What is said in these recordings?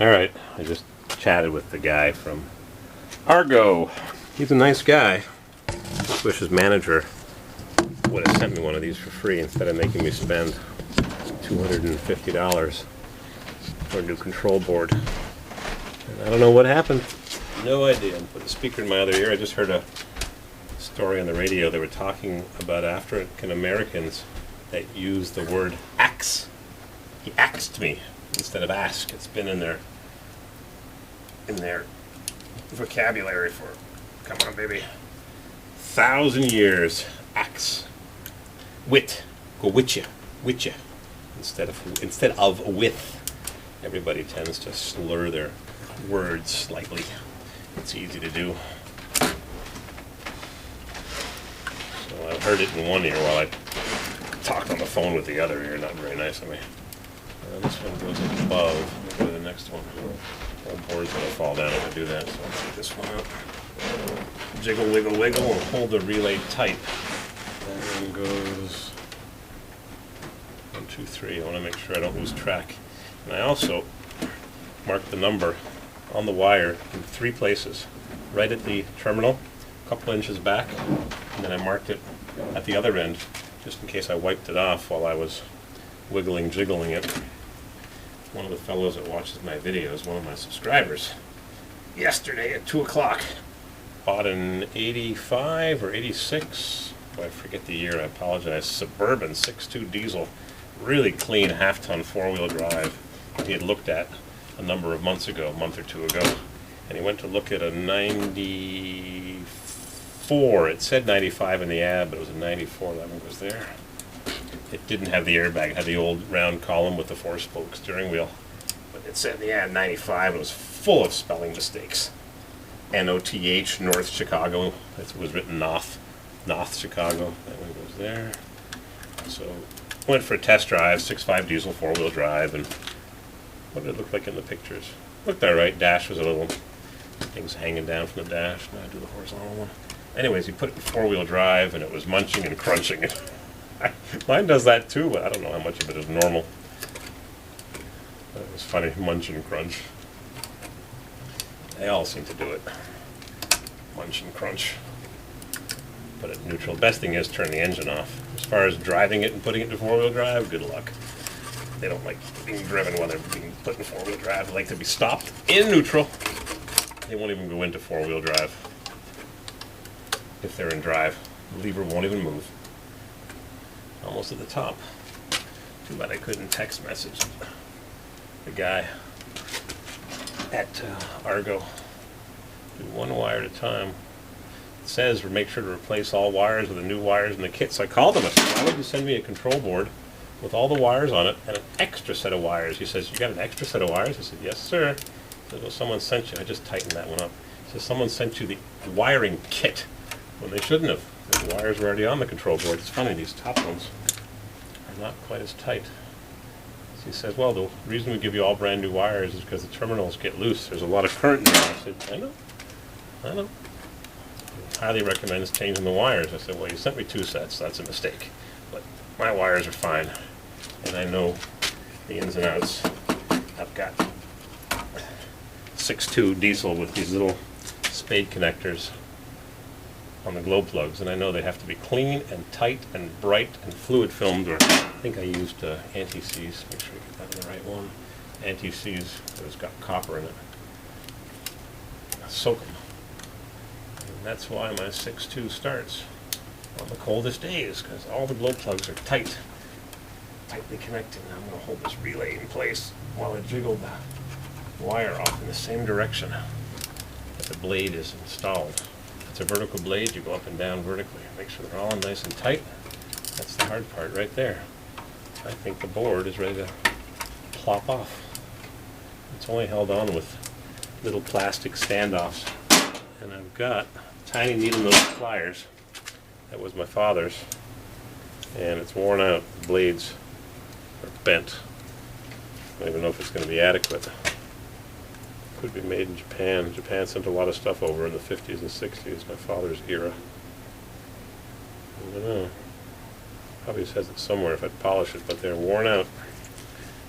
Alright, I just chatted with the guy from Argo. He's a nice guy. Just wish his manager would have sent me one of these for free instead of making me spend $250 for a new control board. And I don't know what happened. No idea. Put the speaker in my other ear. I just heard a story on the radio. They were talking about African Americans that use the word axe. He axed me instead of ask. It's been in their vocabulary for, come on baby, 1,000 years. Axe. Wit. Go with ya. Instead of with. Everybody tends to slur their words slightly. It's easy to do. So I heard it in one ear while I talked on the phone with the other ear. Not very nice of me. This one goes above. Let me go to the next one. The whole board's going to fall down if I do that, so I'll take this one out. Jiggle, wiggle, wiggle, and hold the relay tight. That one goes 1, 2, 3. I want to make sure I don't lose track. And I also marked the number on the wire in 3 places. Right at the terminal, a couple inches back, and then I marked it at the other end, just in case I wiped it off while I was wiggling, jiggling it. One of the fellows that watches my videos, one of my subscribers, yesterday at 2 o'clock, bought an 85 or 86, I forget the year, I apologize, Suburban 6.2 diesel, really clean half-ton 4-wheel drive he had looked at a number of months ago, a month or 2 ago, and he went to look at a 94, it said 95 in the ad, but it was a 94 that one was there. It didn't have the airbag, it had the old round column with the 4-spoke steering wheel. But it said in the ad 95, it was full of spelling mistakes. N-O-T-H, North Chicago. It was written North Chicago. That one goes there. So, went for a test drive, 6.5 diesel, 4-wheel drive, and what did it look like in the pictures? Looked alright, dash was a little, things hanging down from the dash. Now I do the horizontal one. Anyways, he put it in 4-wheel drive, and it was munching and crunching. Mine does that too, but I don't know how much of it is normal. That was funny, munch and crunch. They all seem to do it. Munch and crunch. Put it in neutral. Best thing is turn the engine off. As far as driving it and putting it into 4-wheel drive, good luck. They don't like being driven while they're being put in 4-wheel drive. They like to be stopped in neutral. They won't even go into 4-wheel drive. If they're in drive, the lever won't even move. Almost at the top. Too bad I couldn't text message the guy at Argo. Do one wire at a time. It says make sure to replace all wires with the new wires in the kit. So I called him. I said, why would you send me a control board with all the wires on it and an extra set of wires? He says, you got an extra set of wires? I said, yes, sir. He said, well, someone sent you. I just tightened that one up. He says, someone sent you the wiring kit when they shouldn't have. The wires were already on the control board. It's funny, these top ones are not quite as tight. So he says, well, the reason we give you all brand new wires is because the terminals get loose. There's a lot of current in there. I said, I know. He highly recommends changing the wires. I said, well, you sent me 2 sets. That's a mistake. But my wires are fine. And I know the ins and outs. I've got 6.2 diesel with these little spade connectors on the glow plugs, and I know they have to be clean and tight and bright and fluid filmed, or I think I used anti-seize. Make sure you get that in the right one. Anti-seize, but it's got copper in it. Soak them. And that's why my 6.2 starts on the coldest days, because all the glow plugs are tightly connected. Now I'm going to hold this relay in place while I jiggle the wire off in the same direction that the blade is installed. If it's a vertical blade, you go up and down vertically. Make sure they're all nice and tight. That's the hard part right there. I think the board is ready to plop off. It's only held on with little plastic standoffs. And I've got tiny needle nose pliers. That was my father's. And it's worn out. The blades are bent. I don't even know if it's going to be adequate. Could be made in Japan. Japan sent a lot of stuff over in the 50s and 60s, my father's era. I don't know. Probably says it somewhere if I'd polish it, but they're worn out.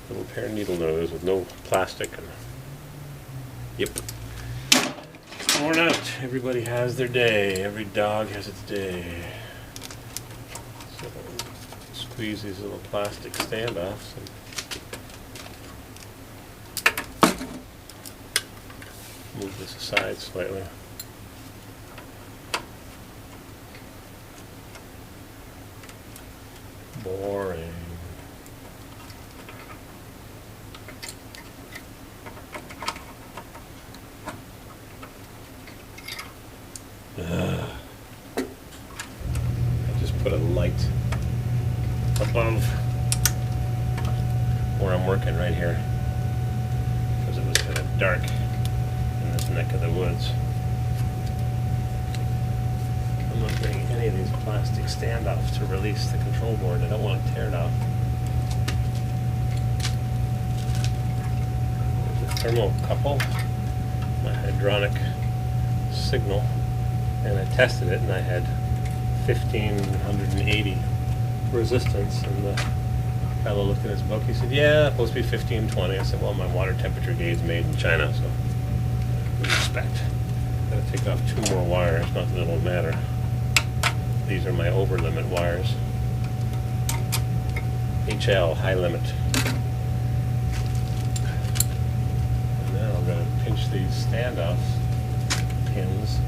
Little pair of needle nose with no plastic and Yep. Worn out. Everybody has their day. Every dog has its day. So squeeze these little plastic standoffs and move this aside slightly. Boring. I just put a light above where I'm working right here because it was kind of dark in this neck of the woods. I'm not bringing any of these plastic standoffs to release the control board. I don't want to tear it off. There's a thermocouple, my hydronic signal, and I tested it and I had 1580 resistance, and the fellow looked at his book. He said, yeah, it's supposed to be 1520. I said, well, my water temperature gauge is made in China, so with respect. Gotta take off 2 more wires, not that it'll matter. These are my over limit wires. HL, high limit. And now I'm gonna pinch these standoffs pins.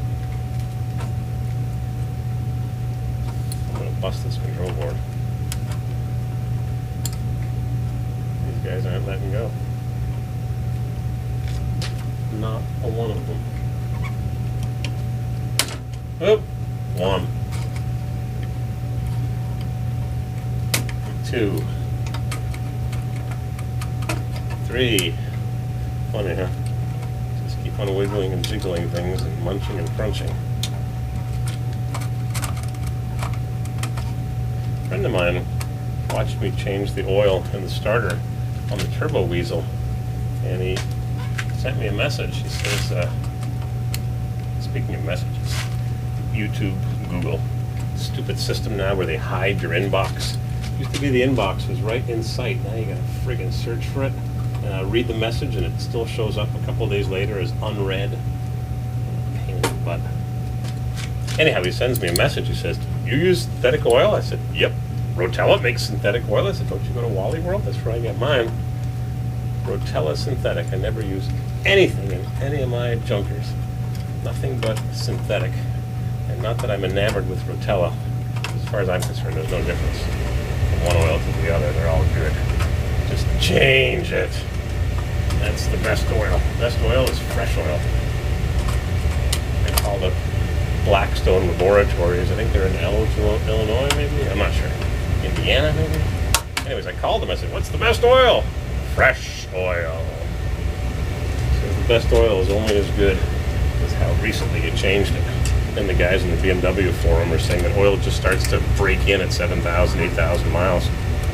I'm going to bust this control board. These guys aren't letting go. Not a one of them. Oop! 1. 2. 3. Funny, huh? Just keep on wiggling and jiggling things and munching and crunching. A friend of mine watched me change the oil in the starter on the Turbo Weasel, and he sent me a message. He says, speaking of messages, YouTube, Google, stupid system now where they hide your inbox. Used to be the inbox was right in sight. Now you gotta friggin' search for it. Read the message and it still shows up a couple days later as unread. Pain in the butt. Anyhow, he sends me a message. He says, you use synthetic oil? I said, yep. Rotella makes synthetic oil. I said, don't you go to Wally World? That's where I get mine. Rotella synthetic. I never use anything in any of my junkers. Nothing but synthetic. And not that I'm enamored with Rotella. As far as I'm concerned, there's no difference from one oil to the other. They're all good. Just change it. That's the best oil. Best oil is fresh oil. I call it Blackstone Laboratories. I think they're in Illinois, maybe? I'm not sure. Indiana, maybe? Anyways, I called them. I said, what's the best oil? Fresh oil. So the best oil is only as good as how recently you changed it. Then the guys in the BMW forum are saying that oil just starts to break in at 7,000, 8,000 miles,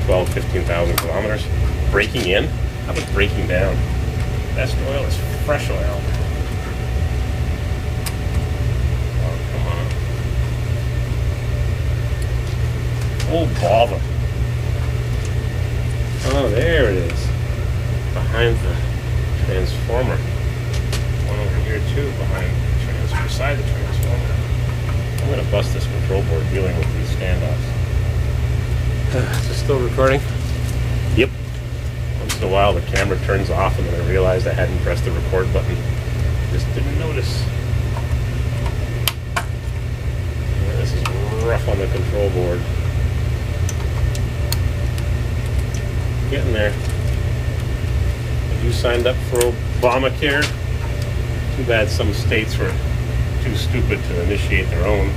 12, 15,000 kilometers. Breaking in? How about breaking down? Best oil is fresh oil. Oh, bother. Oh, there it is. Behind the transformer. One over here, too, beside the transformer. I'm going to bust this control board dealing with these standoffs. Is this still recording? Yep. Once in a while, the camera turns off, and then I realized I hadn't pressed the record button. Just didn't notice. Yeah, this is rough on the control board. Getting there. Have you signed up for Obamacare? Too bad some states were too stupid to initiate their own,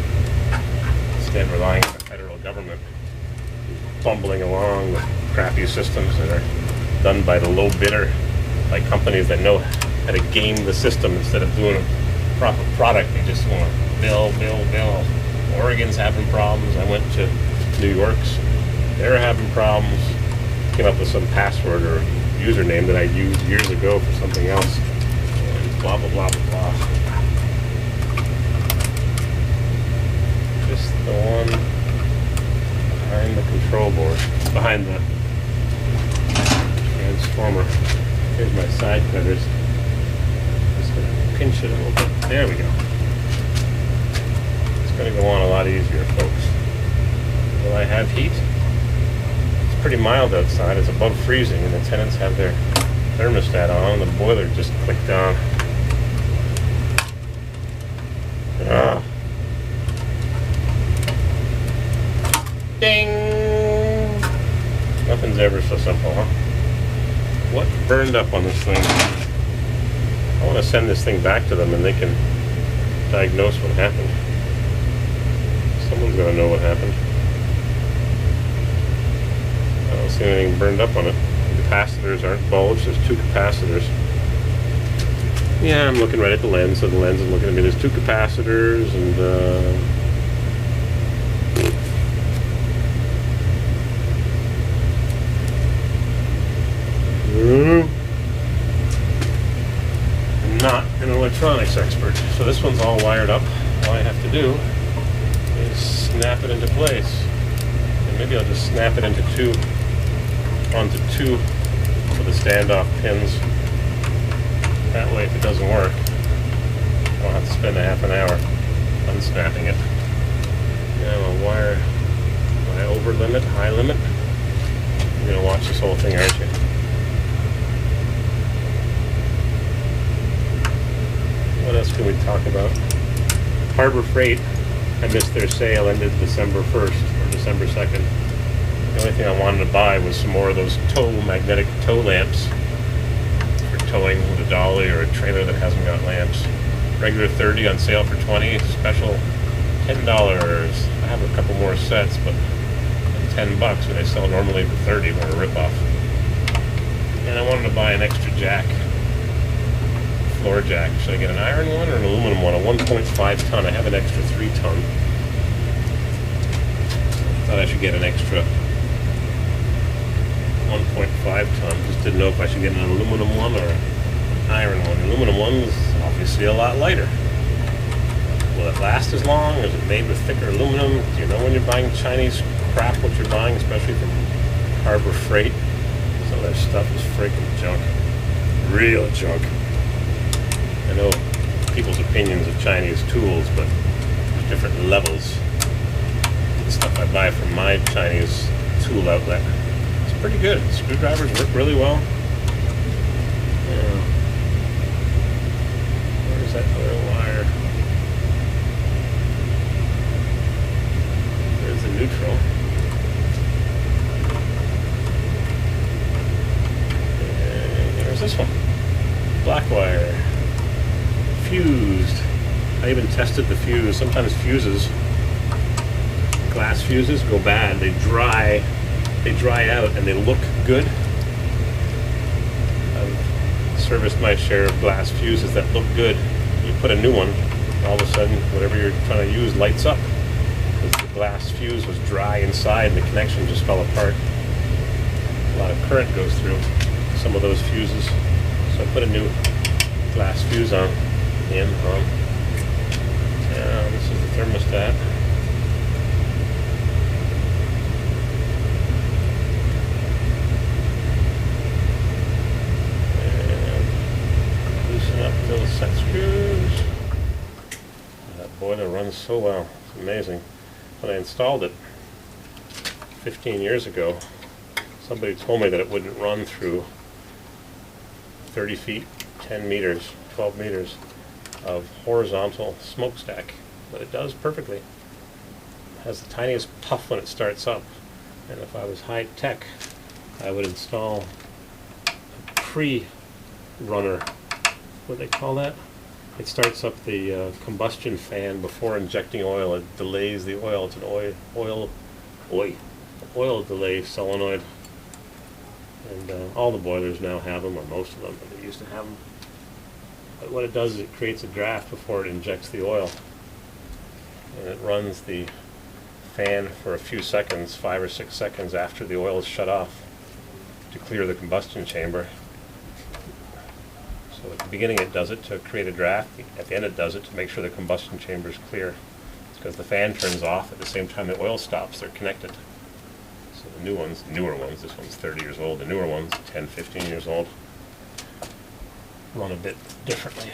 instead relying on the federal government, bumbling along with crappy systems that are done by the low bidder, by companies that know how to game the system instead of doing a proper product. They just want to bill. Oregon's having problems. I went to New York's. They're having problems. Came up with some password or username that I used years ago for something else. And blah, blah, blah, blah, blah. Just the one behind the control board, behind the transformer. Here's my side cutters. Just pinch it a little bit. There we go. It's going to go on a lot easier, folks. Will I have heat? It's pretty mild outside. It's above freezing, and the tenants have their thermostat on. The boiler just clicked on. Ugh. Ding! Nothing's ever so simple, huh? What burned up on this thing? I want to send this thing back to them and they can diagnose what happened. Someone's got to know what happened. I don't see anything burned up on it. The capacitors aren't bulged. There's 2 capacitors. Yeah, I'm looking right at the lens, so the lens is looking at me. There's 2 capacitors and I'm not an electronics expert, so this one's all wired up. All I have to do is snap it into place. And maybe I'll just snap it into onto two of the standoff pins. That way, if it doesn't work, I'll have to spend a half an hour unsnapping it. Now I'll wire my over limit, high limit. You're going to watch this whole thing, aren't you? What else can we talk about? Harbor Freight, I missed their sale, ended December 1st or December 2nd. The only thing I wanted to buy was some more of those magnetic tow lamps for towing with a dolly or a trailer that hasn't got lamps. Regular 30 on sale for 20, special $10. I have a couple more sets, but $10 when they sell normally for 30, what a ripoff. And I wanted to buy an extra jack. Floor jack. Should I get an iron one or an aluminum one? A 1.5 ton. I have an extra 3 ton. Thought I should get an extra 1.5 ton. Just didn't know if I should get an aluminum one or an iron one. The aluminum one is obviously a lot lighter. Will it last as long? Is it made with thicker aluminum? Do you know when you're buying Chinese crap what you're buying, especially from Harbor Freight? Some of their stuff is freaking junk. Real junk. I know people's opinions of Chinese tools, but there's different levels. The stuff I buy from my Chinese tool outlet, it's pretty good. Screwdrivers work really well. Yeah. Where's that other wire? There's the neutral. And there's this one. Black wire. Fused. I even tested the fuse. Sometimes fuses, glass fuses, go bad. They dry out and they look good. I've serviced my share of glass fuses that look good. You put a new one, all of a sudden whatever you're trying to use lights up. Because the glass fuse was dry inside and the connection just fell apart. A lot of current goes through some of those fuses. So I put a new glass fuse on. This is the thermostat. And loosen up those set screws. That boiler runs so well. It's amazing. When I installed it 15 years ago, somebody told me that it wouldn't run through 30 feet, 10 meters, 12 meters of horizontal smokestack, but it does perfectly. It has the tiniest puff when it starts up, and if I was high tech, I would install a pre-runner. What do they call that? It starts up the combustion fan before injecting oil. It delays the oil. It's an oil delay solenoid, and all the boilers now have them, or most of them, but they used to have them. But what it does is it creates a draft before it injects the oil. And it runs the fan for a few seconds, 5 or 6 seconds after the oil is shut off to clear the combustion chamber. So at the beginning it does it to create a draft. At the end it does it to make sure the combustion chamber is clear. It's because the fan turns off at the same time the oil stops. They're connected. So the newer ones, this one's 30 years old, the newer ones, 10, 15 years old, run a bit differently.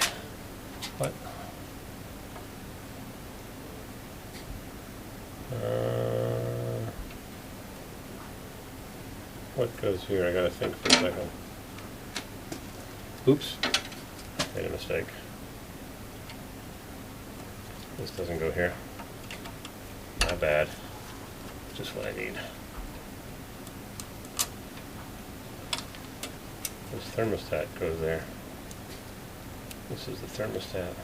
What? What goes here? I gotta think for a second. Oops. Made a mistake. This doesn't go here. My bad. Just what I need. This thermostat goes there. This is the thermostat.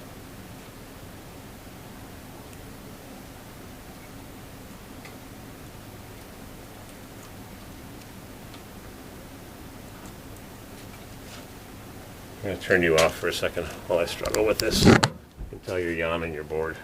I'm going to turn you off for a second while I struggle with this. You can tell you're yawning, you're bored.